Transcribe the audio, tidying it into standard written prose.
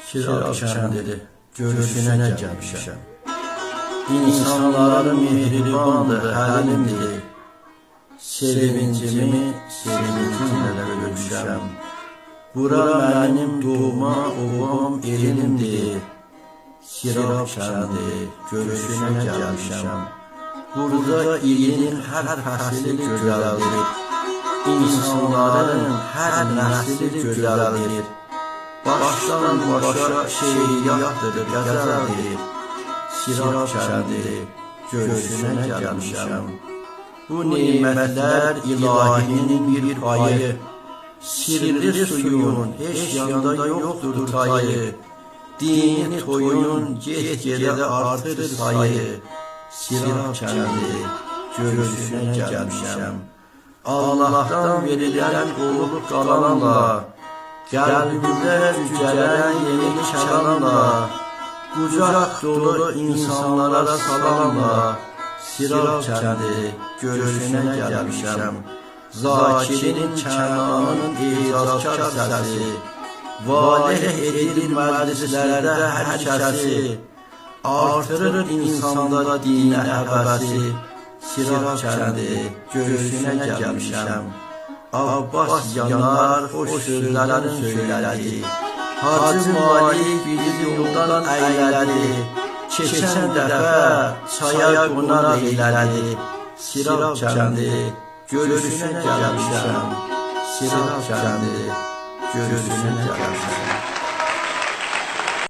Şirak kəndi görüşünə gəlmişəm. İnsanların mehribandır, həlimdir. Sevincimi sevincinlə bölüşəm. Bura mənim doğma ovam elimdir. Şirak kəndi görüşünə gəlmişəm. Burada ilin hər fəsli gözəldir. İnsanların hər nəsli gözəldir. Başdan başa şeiriyyatdır, qəzəldir. Şirak kəndi görüşünə gəlmişəm. Bu nimətlər ilahinin bir payı. Sirli suyun heç yanda yoxdur tayı. Dini toyun get-gedə artır sayı. Şirak kəndi görüşünə gəlmişəm. Allah'tan verilən olub qalanla, qəlbimdə yücələn yeni kəlamla, qucaq dolu insanlara salamla, Şirak kəndi görüşünə gəlmişəm. Zakirin Kənanın ecazkar səsi, valeh edir məclislərdə hər kəsi, artırır insanda dinə həvəsi. Şirak kəndi görüşünə gəlmişəm. Abbas yanar xoş sözlərin söylədi. Hacı Malik bizi yoldan əylədi. Keçən dəfə çaya qonaq eylədi. Şirak kəndi görüşünə gəlmişəm. Şirak kəndi görüşünə gəlmişəm.